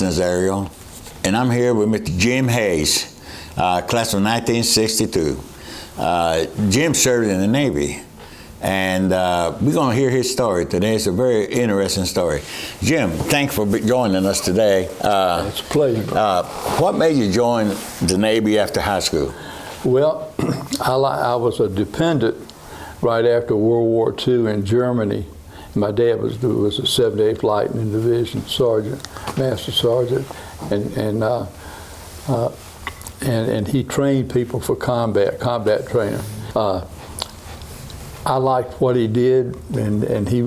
is Nazario, and I'm here with Mr. Jim Hayes, class of 1962. Jim served in the Navy, and we're going to hear his story today. It's a very interesting story. Jim, thanks for joining us today. It's a pleasure. What made you join the Navy after high school? Well, I was a dependent right after World War II in Germany. My dad was a 78th Lightning Division sergeant, master sergeant, and he trained people for combat training. I liked what he did, and he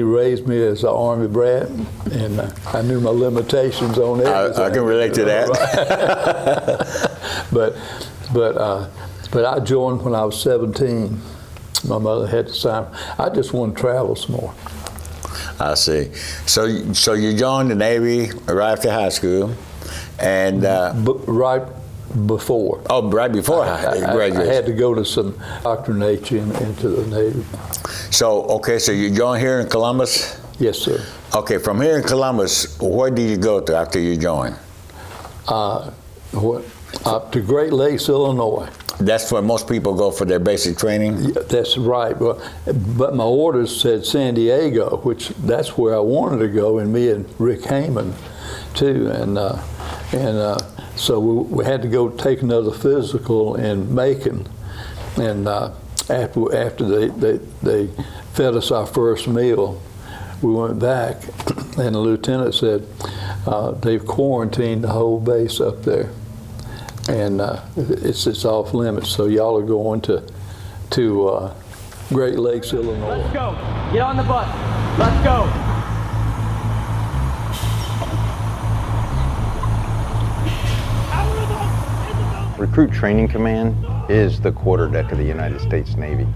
raised me as an Army brat, and I knew my limitations on everything. I can relate to that. But I joined when I was 17. My mother had to sign. I just wanted to travel some more. I see. So you joined the Navy right after high school, and right before. Oh, right before graduation. I had to go to some indoctrination into the Navy. So you joined here in Columbus? Yes, sir. Okay, from here in Columbus, where did you go to after you joined? Up to Great Lakes, Illinois. That's where most people go for their basic training? Yeah, that's right. But my orders said San Diego, which that's where I wanted to go, and me and Rick Heyman, too. And so we had to go take another physical in Macon. And after they fed us our first meal, we went back, and the lieutenant said, they've quarantined the whole base up there. And it's off limits, so y'all are going to Great Lakes, Illinois. Let's go. Get on the bus. Let's go. Recruit Training Command is the quarterdeck of the United States Navy.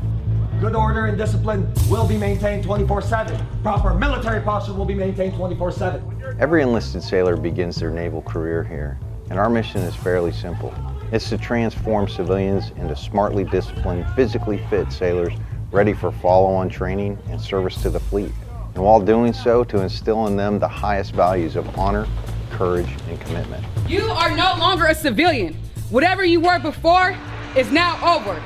Good order and discipline will be maintained 24/7. Proper military posture will be maintained 24/7. Every enlisted sailor begins their naval career here. And our mission is fairly simple. It's to transform civilians into smartly disciplined, physically fit sailors ready for follow-on training and service to the fleet. And while doing so, to instill in them the highest values of honor, courage, and commitment. You are no longer a civilian. Whatever you were before is now over.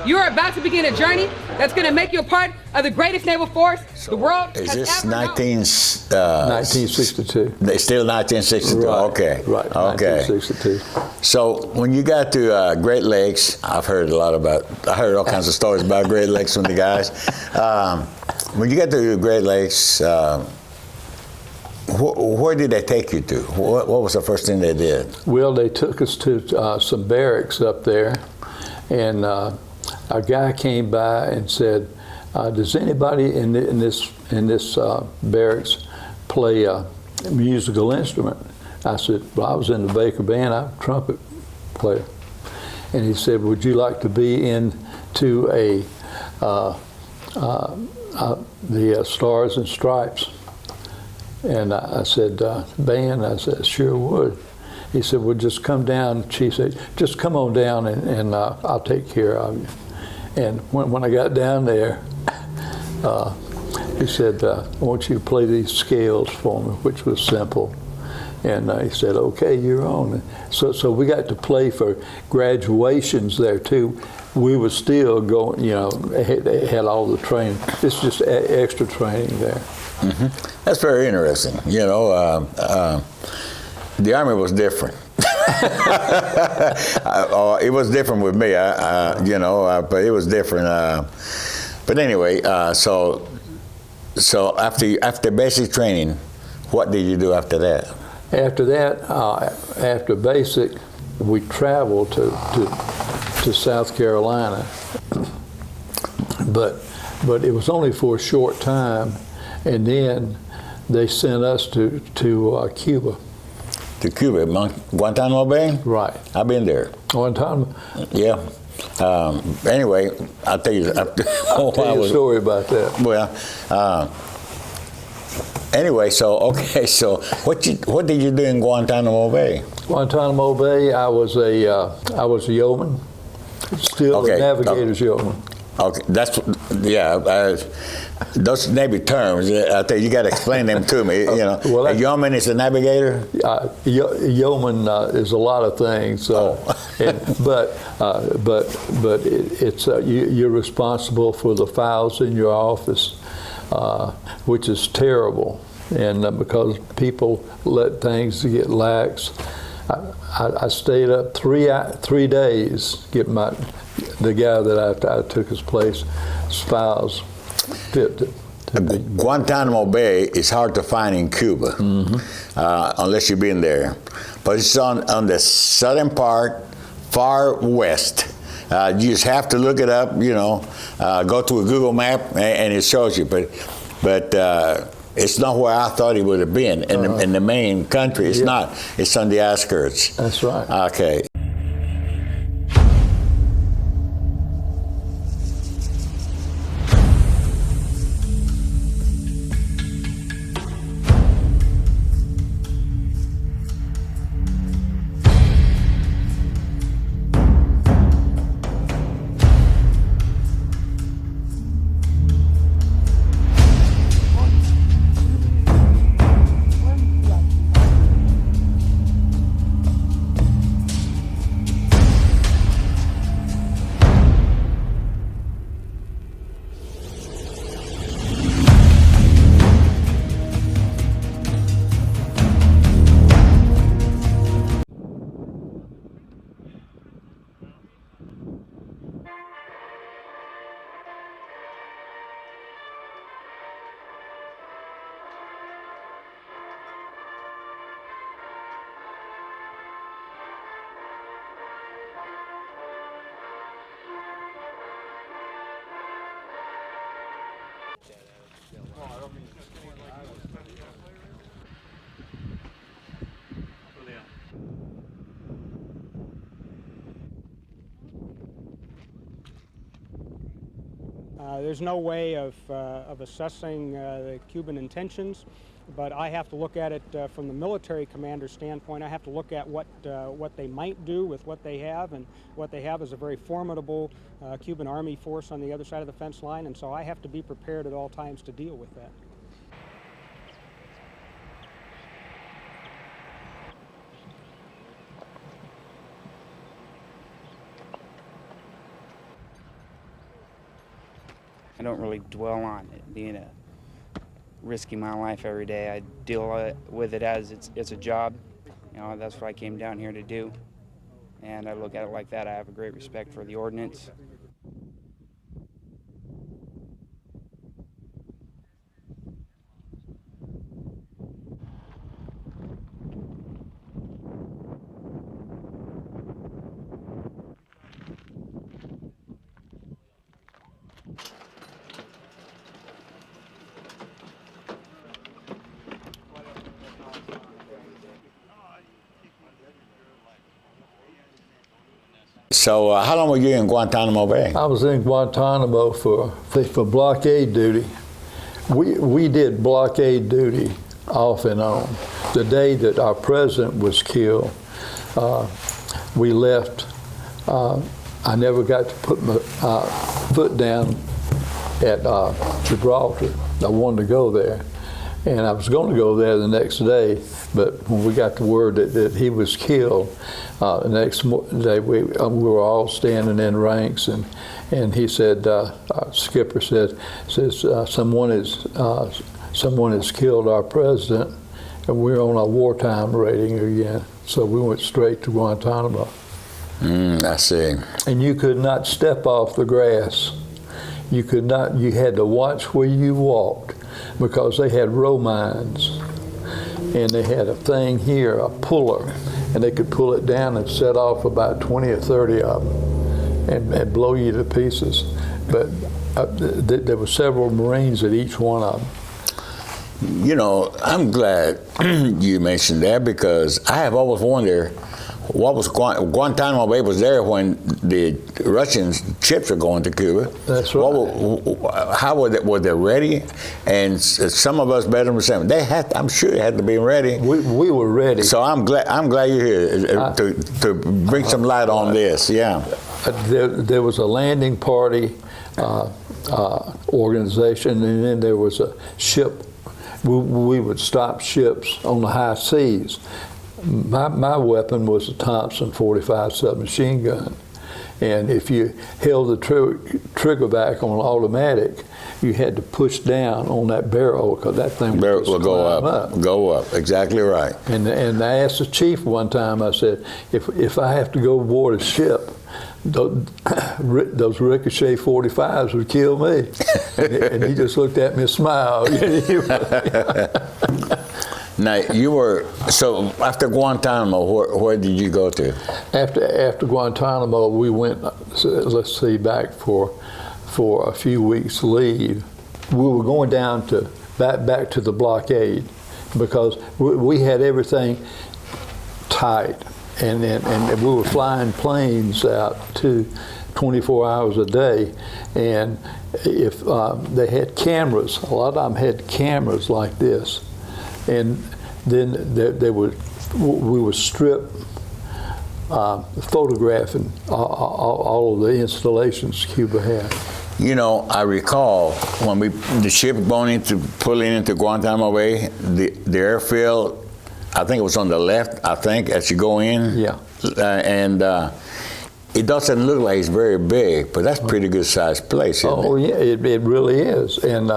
You are about to begin a journey that's going to make you a part of the greatest naval force the world has ever known. Is this 1962. It's still 1962. Right, okay. Right. Okay. 1962. So when you got to Great Lakes, I heard all kinds of stories about Great Lakes from the guys. When you got to Great Lakes, where did they take you to? What was the first thing they did? Well, they took us to some barracks up there, and a guy came by and said, "Does anybody in this barracks play a musical instrument?" I said, "Well, I was in the Baker band. I'm a trumpet player." And he said, "Would you like to be into the Stars and Stripes?" And I said, "Band?" I said, "Sure would." He said, "Well, just come down." The chief said, "Just come on down and I'll take care of you." And when I got down there, he said, "I want you to play these scales for me," which was simple. And he said, "Okay, you're on." So we got to play for graduations there too. We were still going, they had all the training. It's just extra training there. Mm-hmm. That's very interesting. The Army was different. It was different with me, but it was different. But anyway, so after basic training, what did you do after that? After that, after basic, we traveled to South Carolina, but it was only for a short time, and then they sent us to Cuba. To Cuba, Guantanamo Bay? Right. I've been there. Guantanamo? Yeah. Anyway, I'll tell you. I'll tell you a story about that. Well, anyway, so what did you do in Guantanamo Bay? Guantanamo Bay, I was a yeoman, still a navigator's yeoman. Okay, that's, yeah, those Navy terms, I think you got to explain them to me, you know. Well, a yeoman is a navigator? Yeoman is a lot of things, you're responsible for the files in your office, which is terrible, and because people let things get lax. I stayed up 3 days get the guy that I took his place files. Guantanamo Bay is hard to find in Cuba, unless you've been there. But it's on the southern part, far west. You just have to look it up, you know, go to a Google map and it shows you. But it's not where I thought it would have been in the main country. It's not. It's on the outskirts. That's right. Okay. There's no way of assessing the Cuban intentions, but I have to look at it from the military commander standpoint. I have to look at what they might do with what they have, and what they have is a very formidable Cuban Army force on the other side of the fence line, and so I have to be prepared at all times to deal with that. I don't really dwell on it being risking my life every day. I deal with it as it's a job. You know, that's what I came down here to do. And I look at it like that. I have a great respect for the ordinance. So how long were you in Guantanamo Bay? I was in Guantanamo for blockade duty. We did blockade duty off and on. The day that our president was killed, we left. I never got to put my foot down at Gibraltar. I wanted to go there. And I was going to go there the next day, but when we got the word that he was killed, the next day we were all standing in ranks, and he said, skipper says someone has killed our president, and we're on our wartime rating again. So we went straight to Guantanamo. I see. And you could not step off the grass. You could not. You had to watch where you walked, because they had row mines, and they had a thing here, a puller, and they could pull it down and set off about 20 or 30 of them and blow you to pieces. But there were several Marines at each one of them. You know, I'm glad you mentioned that, because I have always wondered what was Guantanamo Bay was there when the Russian ships were going to Cuba. That's right. How were they ready? And some of us better than some. I'm sure they had to be ready. We were ready. So I'm glad you're here to bring some light on this. Yeah. There was a landing party organization, and then there was a ship. We would stop ships on the high seas. My weapon was a Thompson 45 submachine gun. And if you held the trigger back on automatic, you had to push down on that barrel because that thing will go up. Go up. Exactly right. And I asked the chief one time, I said, if I have to go aboard a ship, those ricochet 45s would kill me. And he just looked at me and smiled. Now, so after Guantanamo, where did you go to? After Guantanamo, we went, let's see, back for a few weeks leave. We were going down to back to the blockade because we had everything tight, and we were flying planes out to 24 hours a day, and if they had cameras, a lot of them had cameras like this. And then we would strip photographing all of the installations Cuba had. You know, I recall when the ship pulling into Guantanamo Bay, the airfield, I think it was on the left, as you go in. Yeah. And it doesn't look like it's very big, but that's a pretty good sized place, isn't it? Oh, yeah, it really is. And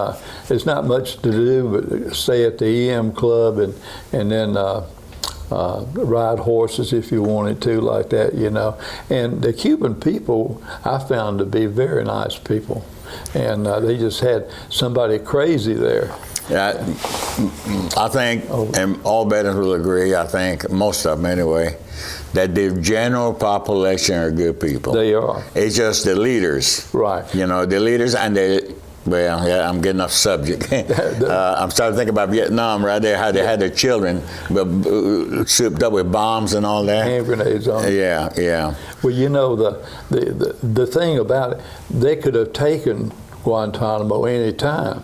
there's not much to do but stay at the EM Club and then ride horses if you wanted to, like that, you know. And the Cuban people I found to be very nice people. And they just had somebody crazy there. Yeah, I think, and all veterans will agree, I think, most of them anyway, that the general population are good people. They are. It's just the leaders. Right. You know, the leaders and well, yeah, I'm getting off subject. I'm starting to think about Vietnam right there, how they had their children souped up with bombs and all that. Hand grenades on them. Yeah, yeah. Well, you know, the thing about it, they could have taken Guantanamo any time,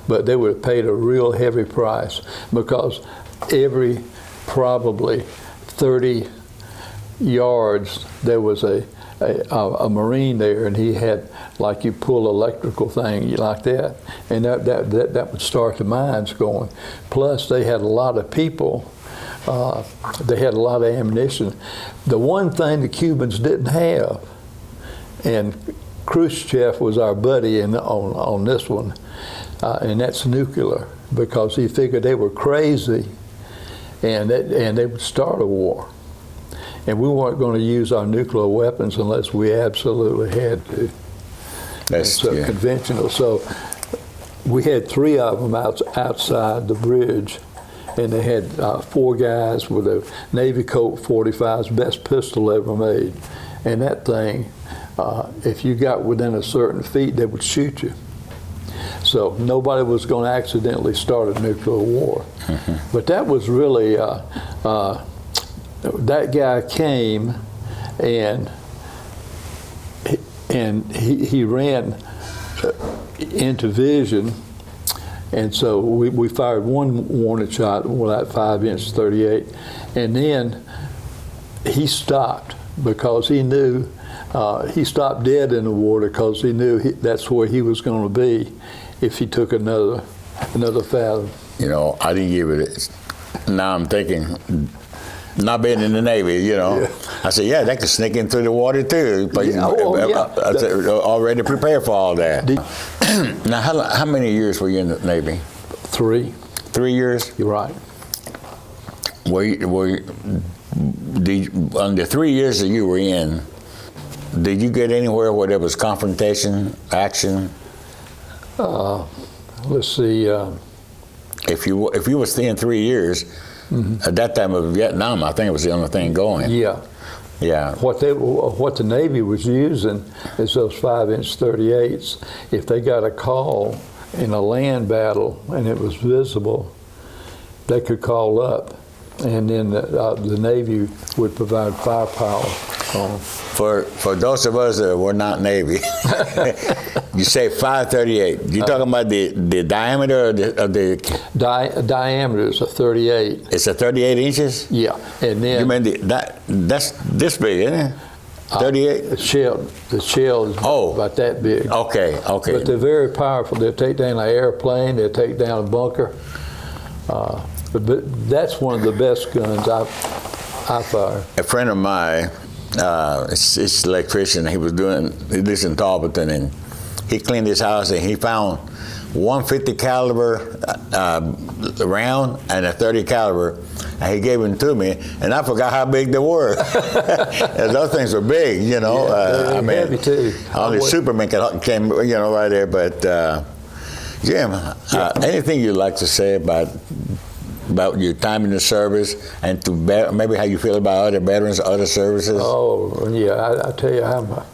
but they would have paid a real heavy price because every probably 30 yards there was a Marine there, and he had, like, you pull electrical thing like that, and that would start the mines going. Plus they had a lot of people, they had a lot of ammunition. The one thing the Cubans didn't have, and Khrushchev was our buddy on this one, and that's nuclear, because he figured they were crazy and they would start a war. And we weren't going to use our nuclear weapons unless we absolutely had to. That's conventional. So we had 3 of them outside the bridge, and they had 4 guys with a Navy Colt 45s, best pistol ever made. And that thing, if you got within a certain feet, they would shoot you. So nobody was going to accidentally start a nuclear war. Mm-hmm. But that was really, that guy came and he ran into vision, and so we fired one warning shot with that 5-inch 38, and then he stopped because he knew he stopped dead in the water because he knew that's where he was going to be if he took another fathom. You know, I didn't give it. Now I'm thinking, not being in the Navy, you know, yeah. I said, yeah, they could sneak in through the water too. But yeah, I said, already prepared for all that. Now, how many years were you in the Navy? 3. 3 years? You're right. On the 3 years that you were in, did you get anywhere where there was confrontation, action? Let's see. If you were staying 3 years, mm-hmm. At that time of Vietnam, I think it was the only thing going. Yeah. Yeah. What the Navy was using is those 5-inch 38s. If they got a call in a land battle and it was visible, they could call up, and then the Navy would provide firepower. For those of us that were not Navy, you say 538. You talking about the diameter of the diameter is a 38. It's a 38 inches? Yeah, and then you mean that's this big, isn't it? 38? The shell is about that big. Okay. But they're very powerful. They'll take down an airplane. They'll take down a bunker. But that's one of the best guns I fired. A friend of mine, it's an electrician. He lives in Talbotton, and he cleaned his house, and he found 150 caliber round and a 30 caliber, and he gave them to me, and I forgot how big they were. Those things were big, you know. Yeah, I mean, heavy too. only Superman came, you know, right there. But Jim, anything you'd like to say about your time in the service, and to maybe how you feel about other veterans, other services? Oh, yeah, I tell you how.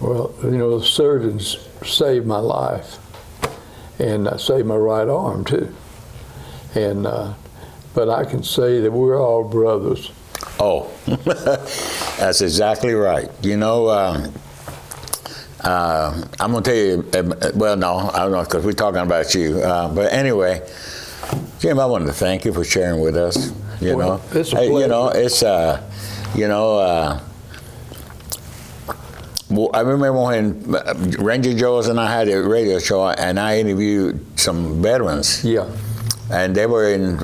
Well, you know, the surgeons saved my life, and saved my right arm too. And but I can say that we're all brothers. Oh, that's exactly right. You know, I'm gonna tell you. Well, no, I don't know, because we're talking about you. But anyway, Jim, I wanted to thank you for sharing with us. You know, it's a pleasure. You know, it's well, I remember when Ranger Jones and I had a radio show, and I interviewed some veterans. Yeah. And they were in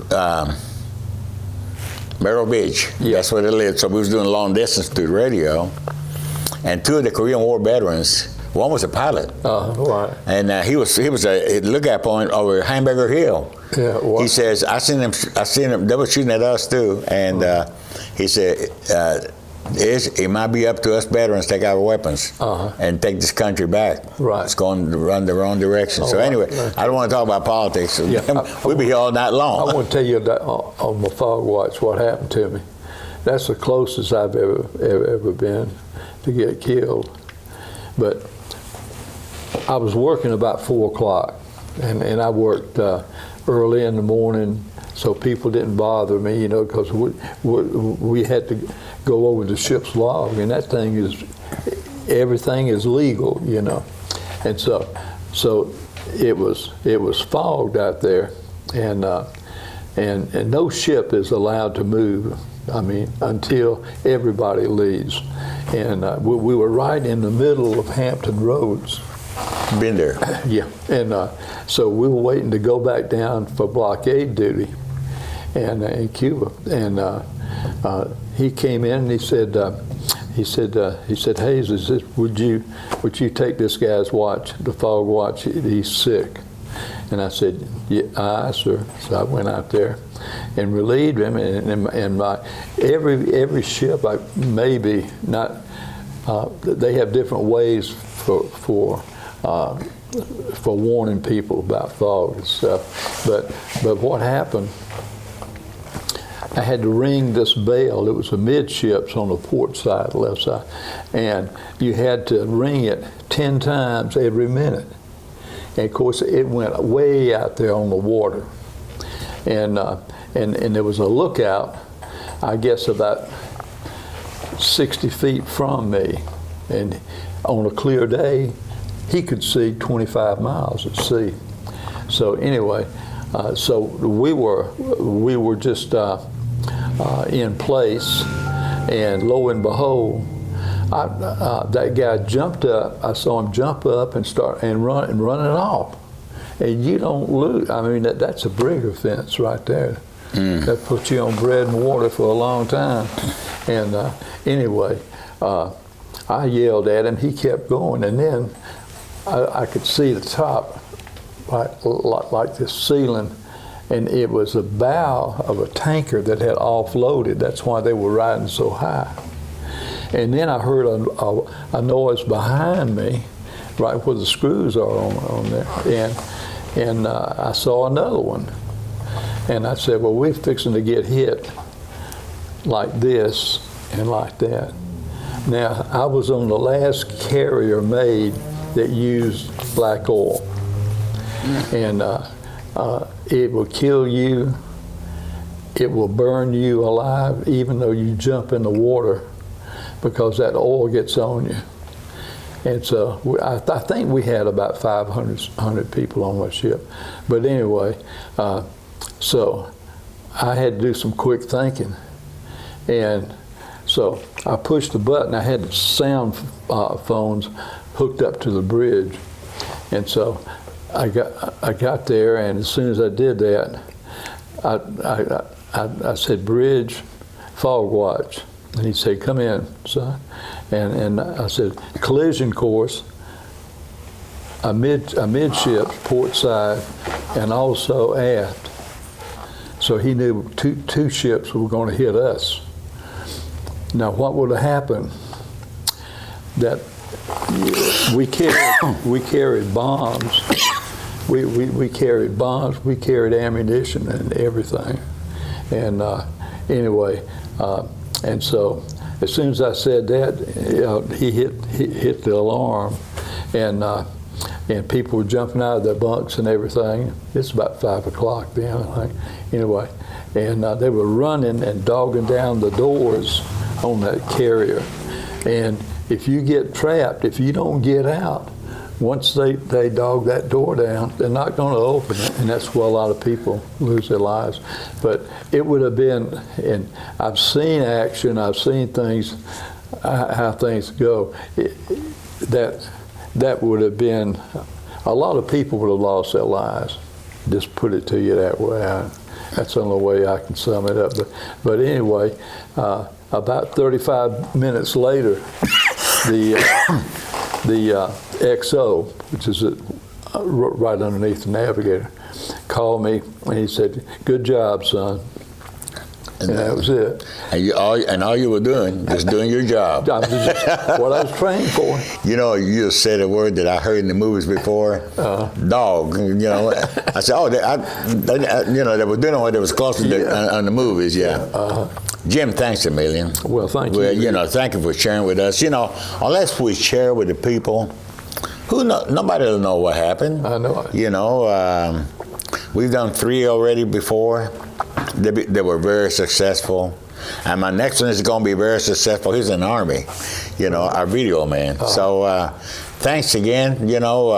Myrtle Beach. Yeah. That's where they lived. So we was doing long distance through the radio. And two of the Korean War veterans, one was a pilot. Right. And he was a lookout point over Hamburger Hill. Yeah. What? He says, I seen them. They were shooting at us too. And he said, it might be up to us veterans to take our weapons and take this country back. Right. It's going to run the wrong direction. So anyway, I don't want to talk about politics. Yeah. We'll be here all night long. I want to tell you that on my fog watch what happened to me. That's the closest I've ever been to get killed. But I was working about 4 o'clock, and I worked early in the morning, so people didn't bother me, you know, because we had to go over the ship's log, and that thing is, everything is legal, you know. And so it was fogged out there, and no ship is allowed to move, I mean, until everybody leaves. And we were right in the middle of Hampton Roads. Been there. Yeah, and so we were waiting to go back down for blockade duty, and in Cuba, and he came in and he said, Hayes, would you take this guy's watch, the fog watch? He's sick. And I said, yeah, aye, sir. So I went out there and relieved him, and my every ship, maybe not, they have different ways for warning people about fog and stuff. But what happened, I had to ring this bell. It was amidships on the port side, the left side, and you had to ring it 10 times every minute. And of course, it went way out there on the water, and there was a lookout, I guess about 60 feet from me, and on a clear day, he could see 25 miles at sea. So anyway, so we were just in place, and lo and behold, that guy jumped up. I saw him jump up and start running off. And you don't lose. I mean, that's a brig offense right there. That puts you on bread and water for a long time. And anyway, I yelled at him. He kept going, and then I could see the top, like this ceiling, and it was the bow of a tanker that had offloaded. That's why they were riding so high. And then I heard a noise behind me, right where the screws are on there, and I saw another one. And I said, well, we're fixing to get hit like this and like that. Now, I was on the last carrier made that used black oil. And it will kill you, it will burn you alive, even though you jump in the water, because that oil gets on you. And so I think we had about 500 people on my ship. But anyway, so I had to do some quick thinking. And so I pushed the button. I had the sound phones hooked up to the bridge, and so I got there. And as soon as I did that, I said, "Bridge, fog watch," and he said, "Come in, son." And I said, "Collision course, amidships, port side, and also aft." So he knew two ships were going to hit us. Now, what would have happened? That we carried bombs. We carried bombs. We carried ammunition and everything. And anyway, and so as soon as I said that, he hit the alarm, and people were jumping out of their bunks and everything. It's about 5 o'clock then, I think. Anyway, and they were running and dogging down the doors on that carrier. And if you get trapped, if you don't get out, once they dog that door down, they're not going to open it, and that's where a lot of people lose their lives. But it would have been, and I've seen action, I've seen things, how things go. That would have been, a lot of people would have lost their lives. Just put it to you that way. That's the only way I can sum it up. But anyway, about 35 minutes later, the XO, which is right underneath the navigator, called me and he said, "Good job, son." And that was it. And all you were doing, just doing your job. Just what I was trained for. You know, you just said a word that I heard in the movies before, dog. You know, I said, oh, they were doing what it was close to on the movies, yeah. Jim, thanks a million. Well, thank you. You know, thank you for sharing with us. You know, unless we share with the people, nobody will know what happened. I know it. You know, we've done 3 already before. They were very successful. And my next one is going to be very successful. He's in the Army, you know, our video man. So thanks again. You know,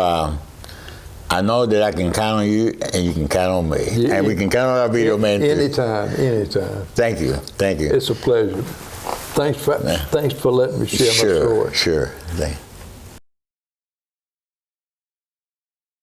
I know that I can count on you and you can count on me. And we can count on our video man too. Anytime. Thank you. It's a pleasure. Thanks for letting me share my story. Sure. Thank you.